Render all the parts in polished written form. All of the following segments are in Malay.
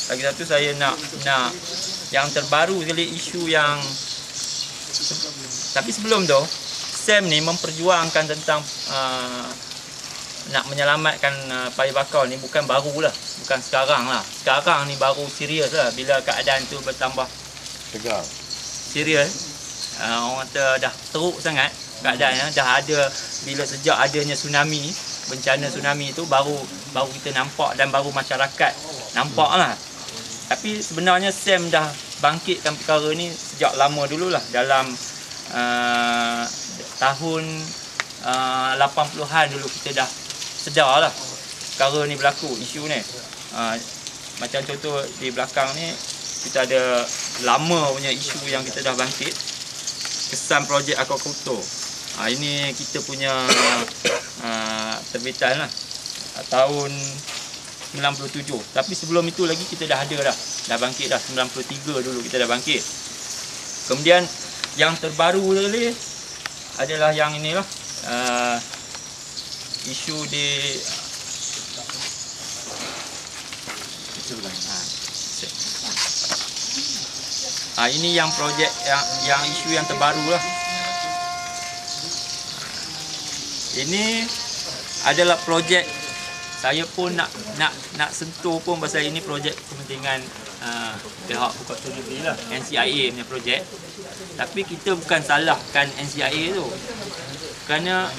lagi satu saya nak yang terbaru sekali isu yang, tapi sebelum tu SAM ni memperjuangkan tentang nak menyelamatkan paya bakau ni bukan baru lah, bukan sekarang lah. Sekarang ni baru serius lah bila keadaan tu bertambah tegar. Serius. Orang kata dah teruk sangat keadaannya, dah ada bila sejak adanya tsunami, bencana tsunami tu baru kita nampak dan baru masyarakat nampak lah. Tapi sebenarnya SAM dah bangkitkan perkara ni sejak lama dululah, dalam tahun 80-an dulu kita dah sedar lah perkara ni berlaku, isu ni. Macam contoh di belakang ni kita ada lama punya isu yang kita dah bangkit, kesan projek Aquaculture. Ini kita punya terbitan lah tahun 97. Tapi sebelum itu lagi kita dah ada dah bangkit dah, 93 dulu kita dah bangkit. Kemudian yang terbaru lagi adalah yang inilah, isu di ini yang projek yang isu yang terbaru lah. Ini adalah projek saya pun nak sentuh pun pasal ini projek kepentingan pihak Bukakan Negeri lah, NCIA punya projek. Tapi kita bukan salahkan NCIA tu, kerana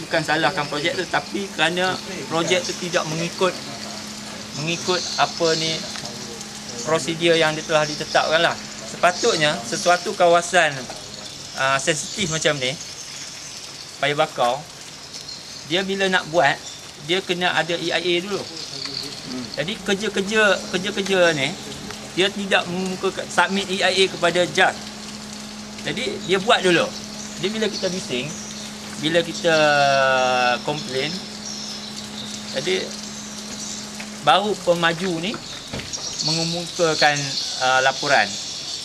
bukan salahkan projek tu, tapi kerana projek tu tidak mengikut apa ni prosedur yang telah ditetapkan lah. Sepatutnya sesuatu kawasan sensitif macam ni, paya bakau, dia bila nak buat, dia kena ada EIA dulu. Jadi kerja-kerja ni dia tidak mengemukakan submit EIA kepada JAS. Jadi dia buat dulu. Jadi bila kita bising, bila kita komplain, jadi baru pemaju ni mengemukakan laporan.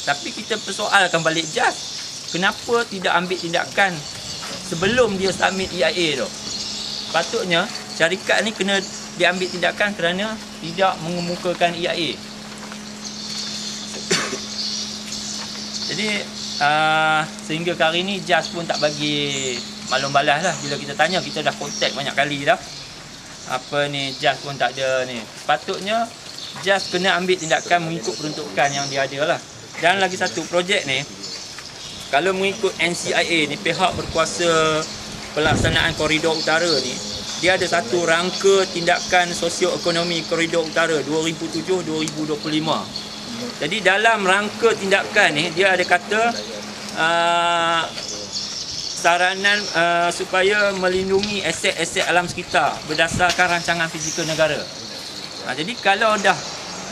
Tapi kita persoalkan balik JAS, kenapa tidak ambil tindakan sebelum dia submit EIA tu? Patutnya syarikat ni kena diambil tindakan kerana tidak mengemukakan EIA. Jadi sehingga hari ni JAS pun tak bagi maklum balas lah. Bila kita tanya, kita dah kontak banyak kali dah, apa ni, JAS pun tak ada ni. Patutnya JAS kena ambil tindakan mengikut peruntukan yang dia ada lah. Dan lagi satu, projek ni kalau mengikut NCIA ni, pihak berkuasa pelaksanaan koridor utara ni, dia ada satu rangka tindakan sosioekonomi koridor utara 2007-2025. Jadi dalam rangka tindakan ni dia ada kata saranan supaya melindungi aset-aset alam sekitar berdasarkan rancangan fizikal negara. Jadi kalau dah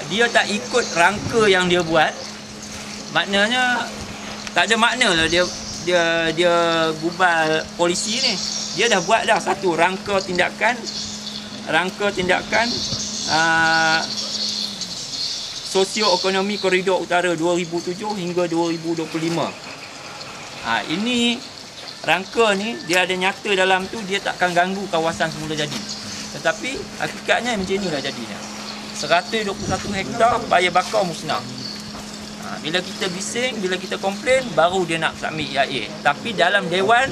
dia tak ikut rangka yang dia buat, maknanya tak ada makna lah dia gubal polisi ni. Dia dah buat dah satu rangka tindakan sosioekonomi koridor utara 2007 hingga 2025. Ini rangka ni dia ada nyata dalam tu, dia takkan ganggu kawasan semula jadi. Tetapi hakikatnya macam inilah jadinya. 121 hektar paya bakau musnah. Bila kita bising, bila kita komplain, baru dia nak submit EIA. Tapi dalam Dewan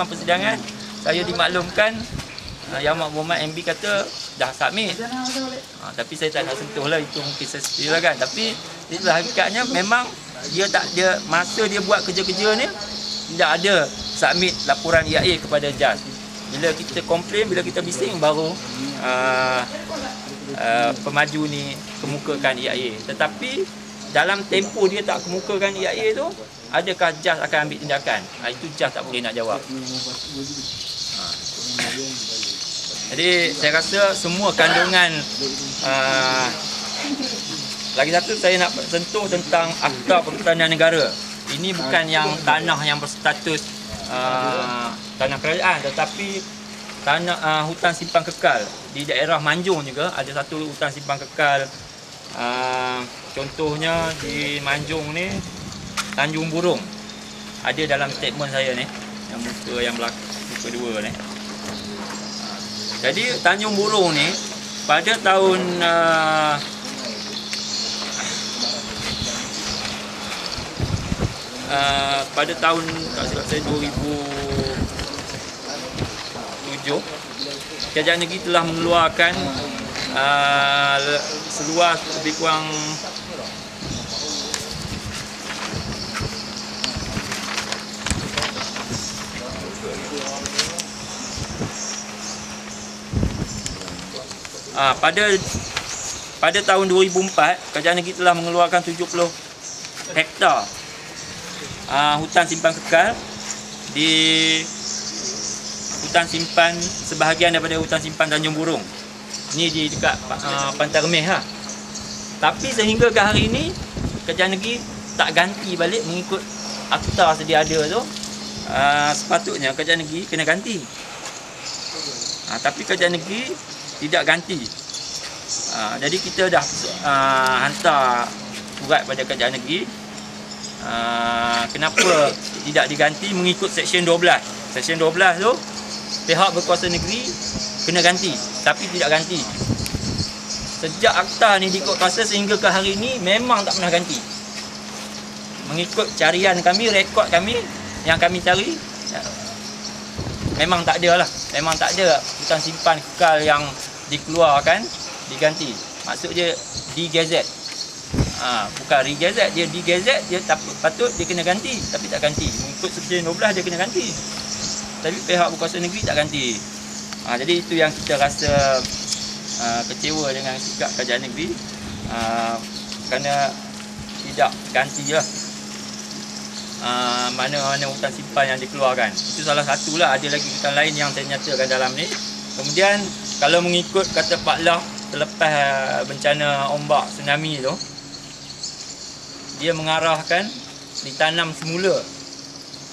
Persidangan, saya dimaklumkan Yang Muhammad MB kata dah submit. Tapi saya tak nak sentuh lah, itu mungkin saya silakan. Tapi itulah hakikatnya, memang dia tak ada, masa dia buat kerja-kerja ni tidak ada submit laporan EIA kepada JAS. Bila kita komplain, bila kita bising, baru pemaju ni kemukakan EIA. Tetapi dalam tempoh dia tak kemukakan EIA tu, adakah JAS akan ambil tindakan? Itu JAS tak boleh nak jawab. Jadi saya rasa semua kandungan lagi satu saya nak sentuh tentang Akta Perhutanan Negara. Ini bukan yang tanah yang berstatus tanah kerajaan, tetapi tanah hutan simpan kekal. Di daerah Manjung juga ada satu hutan simpan kekal. Contohnya di Manjung ni, Tanjung Burung. Ada dalam statement saya ni, yang muka yang belakang, muka 2 ni. Jadi Tanjung Burung ni pada tahun tak silap saya 2007, Kerajaan Negeri telah mengeluarkan seluas lebih kurang pada tahun 2004, Kerajaan Negeri telah mengeluarkan 70 hektar hutan simpan kekal di hutan simpan, sebahagian daripada hutan simpan Tanjung Burung. Ini di dekat Pantai Remeh lah. Tapi sehingga ke hari ini Kerajaan Negeri tak ganti balik mengikut akta sedia ada tu. Sepatutnya Kerajaan Negeri kena ganti. Tapi Kerajaan Negeri tidak ganti. Jadi kita dah hantar surat pada Kerajaan Negeri kenapa tidak diganti mengikut Seksyen 12. Seksyen 12 tu pihak berkuasa negeri kena ganti, tapi tidak ganti. Sejak akta ni diikut kuasa sehingga ke hari ini memang tak pernah ganti. Mengikut carian kami, rekod kami yang kami cari, memang tak ada lah. Memang tak ada hutan simpan kekal yang dikeluarkan diganti. Maksud dia digazet. Bukan regazet, dia digazet, dia patut dia kena ganti, tapi tak ganti. Mengikut Seksyen 12 dia kena ganti, tapi pihak berkuasa negeri tak ganti. Jadi itu yang kita rasa kecewa dengan sikap Kerajaan Negeri, kerana tidak ganti lah mana-mana hutan simpan yang dikeluarkan. Itu salah satulah, ada lagi hutan lain yang saya nyatakan dalam ni. Kemudian kalau mengikut kata Pak Lah selepas bencana ombak tsunami tu, dia mengarahkan ditanam semula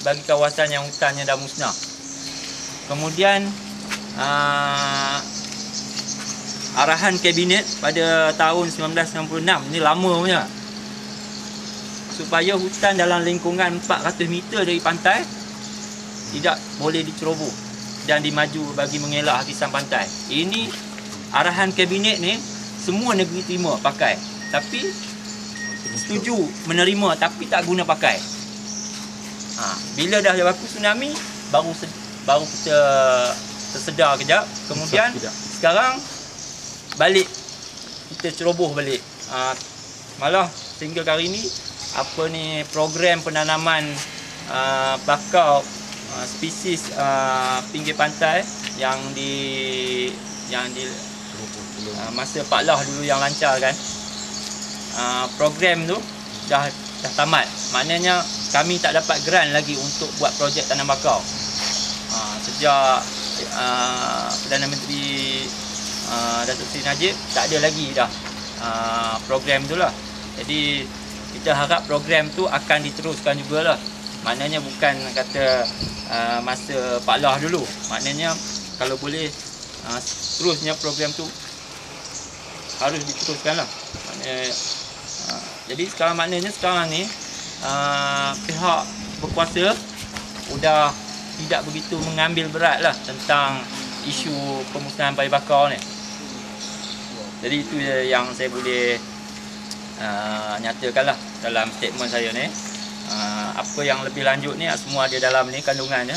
bagi kawasan yang hutannya dah musnah. Kemudian arahan kabinet pada tahun 1966, ini lama punya, supaya hutan dalam lingkungan 400 meter dari pantai tidak boleh diceroboh dan dimaju bagi mengelak hakisan pantai. Ini arahan kabinet ni semua negeri terima pakai, tapi setuju menerima tapi tak guna pakai. Bila dah berlaku tsunami baru kita tersedar kejap, kemudian sekarang balik kita ceroboh balik. Malah sehingga hari ini program penanaman bakau spesies pinggir pantai yang di masa Pak Lah dulu yang lancarkan, program tu dah tamat. Maknanya kami tak dapat grant lagi untuk buat projek tanam bakau. Sejak Perdana Menteri Datuk Seri Najib tak ada lagi dah program tu lah. Jadi kita harap program tu akan diteruskan jugalah. Maknanya bukan kata masa Pak Lah dulu. Maknanya kalau boleh terusnya program tu harus diteruskan lah. Jadi maknanya sekarang ni pihak berkuasa sudah tidak begitu mengambil berat lah tentang isu pemusnahan bayi bakau ni. Jadi itu yang saya boleh nyatakan lah dalam statement saya ni. Apa yang lebih lanjut ni semua ada dalam ni kandungannya.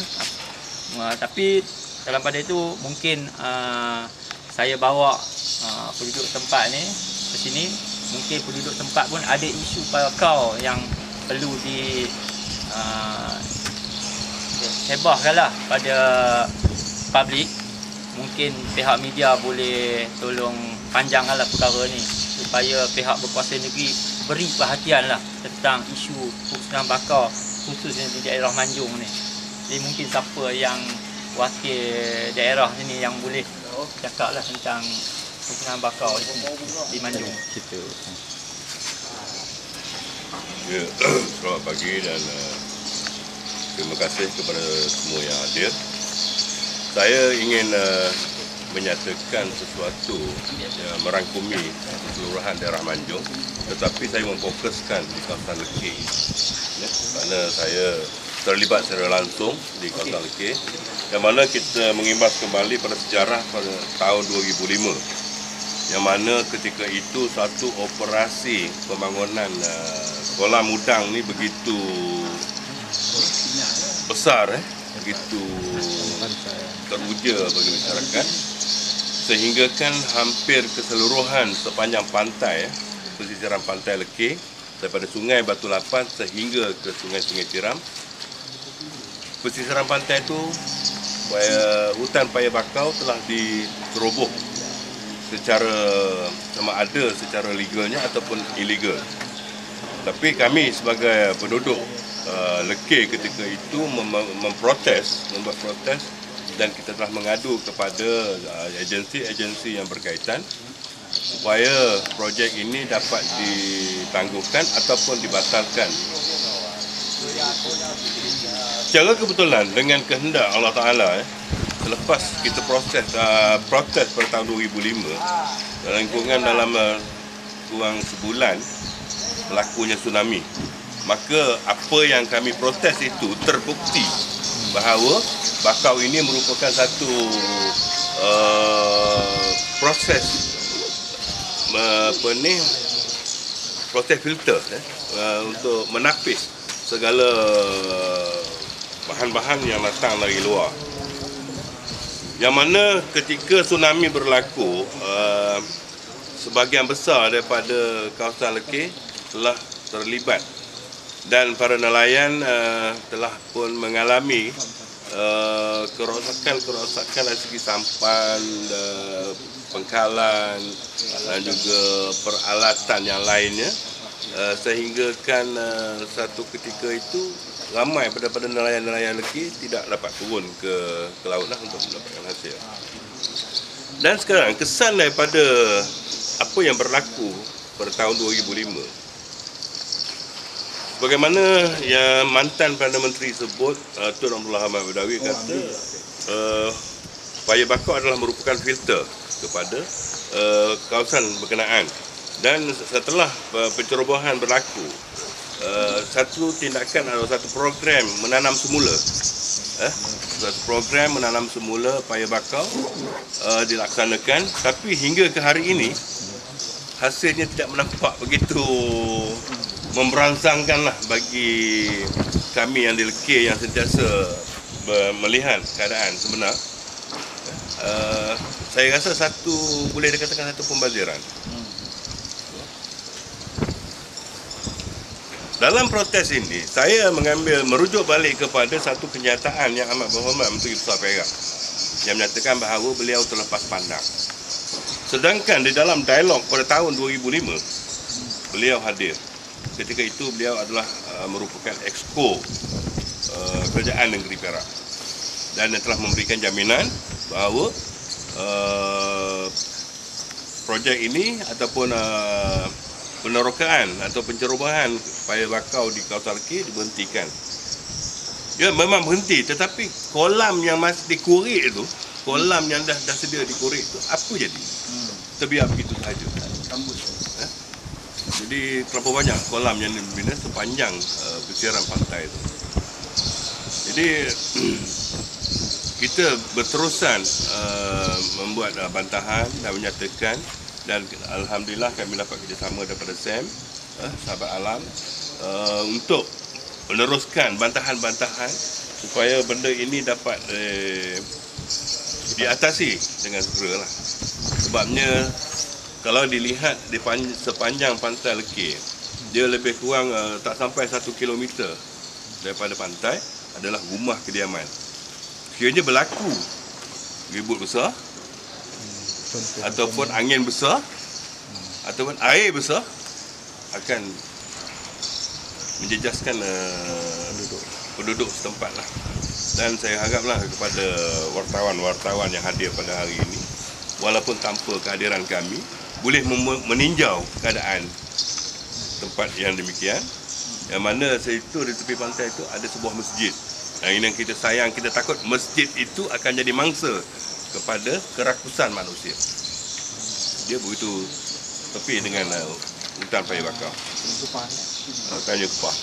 Tapi dalam pada itu mungkin saya bawa penduduk tempat ni ke sini. Mungkin penduduk tempat pun ada isu bakau yang perlu hebahkanlah pada publik. Mungkin pihak media boleh tolong panjangkanlah perkara ni supaya pihak berkuasa negeri beri perhatianlah tentang isu pemusnahan bakau khususnya di daerah Manjung ni. Jadi mungkin siapa yang wakil daerah sini yang boleh cakaplah tentang pemusnahan bakau di Manjung. Ya, selamat pagi dan terima kasih kepada semua yang hadir. Saya ingin menyatakan sesuatu yang merangkumi keseluruhan daerah Manjung, tetapi saya memfokuskan di kawasan Lekir, kerana saya terlibat secara langsung di kawasan Lekir, yang mana kita mengimbas kembali pada sejarah pada tahun 2005, yang mana ketika itu satu operasi pembangunan kolam udang ni begitu besar, begitu teruja bagi masyarakat, sehingga kan hampir keseluruhan sepanjang pantai, pesisiran pantai Lekir, daripada Sungai Batu Lapan sehingga ke sungai-sungai tiram, pesisiran pantai itu hutan paya bakau telah diceroboh secara sama ada secara legalnya ataupun ilegal. Tapi kami sebagai penduduk Lekir ketika itu membuat protes, dan kita telah mengadu kepada agensi-agensi yang berkaitan supaya projek ini dapat ditangguhkan ataupun dibatalkan. Secara kebetulan dengan kehendak Allah Ta'ala, selepas kita protes pada tahun 2005, dalam lingkungan dalam kurang sebulan berlakunya tsunami, maka apa yang kami protes itu terbukti bahawa bakau ini merupakan satu proses proses filter untuk menapis segala bahan-bahan yang datang dari luar. Yang mana ketika tsunami berlaku, sebahagian besar daripada kawasan Lekir telah terlibat, dan para nelayan telah pun mengalami kerosakan dari segi sampan, pengkalan dan juga peralatan yang lainnya, sehingga kan satu ketika itu ramai daripada nelayan-nelayan Lekir tidak dapat turun ke laut untuk mendapatkan hasil. Dan sekarang kesan daripada apa yang berlaku pada tahun 2005, bagaimana yang mantan Perdana Menteri sebut, Tun Abdullah Ahmad Badawi kata paya bakau adalah merupakan filter kepada kawasan berkenaan. Dan setelah pencerobohan berlaku, satu tindakan atau satu program menanam semula, satu program menanam semula paya bakau dilaksanakan, tapi hingga ke hari ini hasilnya tidak menampak begitu memberangsangkanlah bagi kami yang di Lekir yang sentiasa melihat keadaan sebenar. Saya rasa boleh dikatakan satu pembaziran. Dalam protes ini, saya merujuk balik kepada satu kenyataan yang amat berhormat Menteri Besar Perak yang menyatakan bahawa beliau terlepas pandang. Sedangkan di dalam dialog pada tahun 2005, beliau hadir. Ketika itu beliau adalah merupakan exco kerajaan negeri Perak, dan telah memberikan jaminan bahawa projek ini ataupun penerokaan atau pencerobohan paya bakau di kawasan Lekir diberhentikan. Ya, memang berhenti, tetapi kolam yang masih dikorek itu, kolam yang dah sedia dikorek itu, apa jadi? Terbiar begitu sahaja. Jadi terlalu banyak kolam yang dibina sepanjang pesisiran pantai itu. Jadi kita berterusan membuat bantahan dan menyatakan, dan alhamdulillah kami dapat kerjasama daripada SAM, sahabat alam, untuk meneruskan bantahan-bantahan supaya benda ini dapat diatasi dengan segeralah. Sebabnya kalau dilihat di sepanjang pantai Lekir, dia lebih kurang tak sampai 1 kilometer daripada pantai adalah rumah kediaman. Sekiranya berlaku ribut besar, ataupun angin besar, ataupun air besar, akan menjejaskan penduduk setempat lah. Dan saya haraplah kepada wartawan-wartawan yang hadir pada hari ini, walaupun tanpa kehadiran kami, boleh meninjau keadaan tempat yang demikian, yang mana situ di tepi pantai itu ada sebuah masjid. Yang kita sayang, kita takut masjid itu akan jadi mangsa kepada kerakusan manusia. Dia begitu tepi dengan hutan paya bakau. Tanjung Kupah.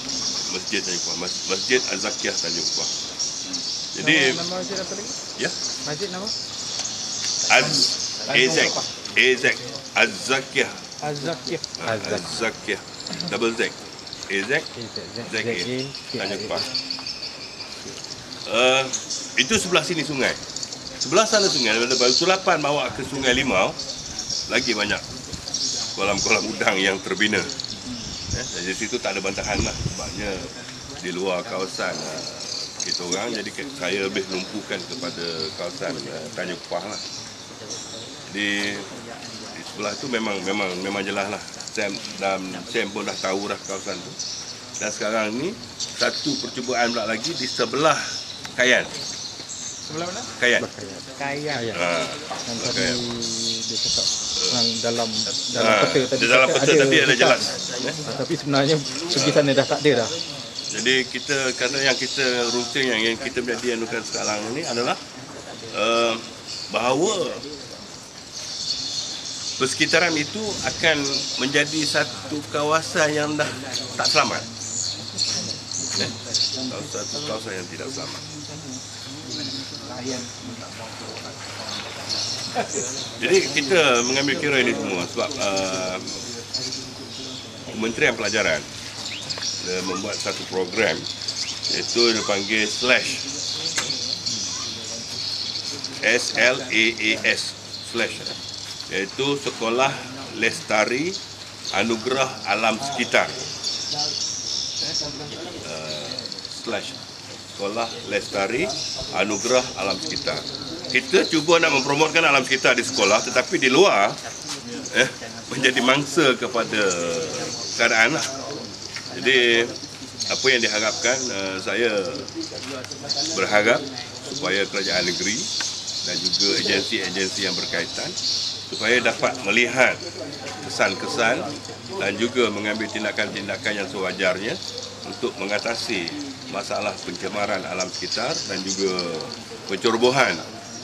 Masjid Tanjung Kupah. Masjid Az-Zakiyah Tanjung Kupah. Jadi nama masjid apa lagi? Ya. Masjid nama? AZ Az-Zakiyah. Az-Zakiyah. Az-Zakiyah. Double Z. AZ. ZA. Tanjung Pas. Itu sebelah sini sungai. Sebelah sana sungai, daripada Batu Lapan bawa ke Sungai Limau, lagi banyak kolam-kolam udang yang terbina. Dari situ tak ada bantahan lah, sebabnya di luar kawasan kita orang, jadi saya lebih lumpuhkan kepada kawasan Tanjung Pas lah. Di sebelah tu memang jelas lah. Sam pun dah tahu dah kawasan tu. Dan sekarang ni satu percubaan pula lagi di sebelah Kayan. Sebelah mana? Kayan. Kayan. Yang tadi Kayan. dia cakap dalam peta tadi. Di dalam peta tadi ada jelas. Tapi sebenarnya segi sana dah tak ada dah. Jadi kerana yang kita rutin yang kita menjadi anukan sekarang ini adalah bahawa persekitaran itu akan menjadi satu kawasan yang dah tak selamat. Satu kawasan yang tidak selamat. Jadi kita mengambil kira ini semua sebab Kementerian Pelajaran membuat satu program iaitu dipanggil SLAAS iaitu Sekolah Lestari Anugerah Alam Sekitar. Sekolah Lestari Anugerah Alam Sekitar. Kita cuba nak mempromotkan alam sekitar di sekolah, tetapi di luar menjadi mangsa kepada keadaan lah. Jadi apa yang diharapkan, saya berharap supaya kerajaan negeri dan juga agensi-agensi yang berkaitan supaya dapat melihat kesan-kesan dan juga mengambil tindakan-tindakan yang sewajarnya untuk mengatasi masalah pencemaran alam sekitar dan juga pencerobohan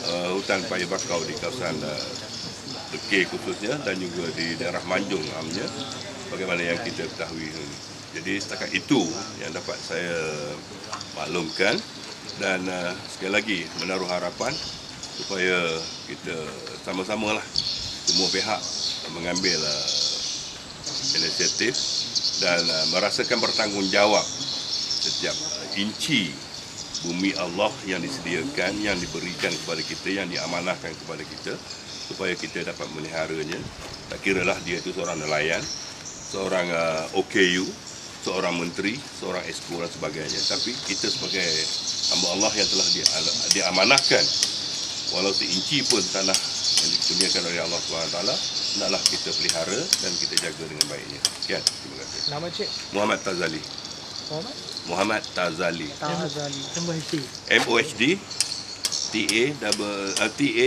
hutan paya bakau di kawasan Lekir khususnya dan juga di daerah Manjung amnya bagaimana yang kita ketahui. Jadi setakat itu yang dapat saya maklumkan dan sekali lagi menaruh harapan supaya kita sama-sama lah semua pihak mengambil inisiatif dan merasakan bertanggungjawab setiap inci bumi Allah yang disediakan, yang diberikan kepada kita, yang diamanahkan kepada kita supaya kita dapat meliharanya. Tak kiralah dia itu seorang nelayan, seorang OKU, seorang menteri, seorang exco dan sebagainya. Tapi kita sebagai hamba Allah yang telah diamanahkan walau seinci pun tanah yang dikurniakan oleh Allah SWT, hendaklah kita pelihara dan kita jaga dengan baiknya. Sekian, terima kasih. Nama cik? Muhammad Tazali. Muhammad Tazali. Tazali. MOHD TAZALL.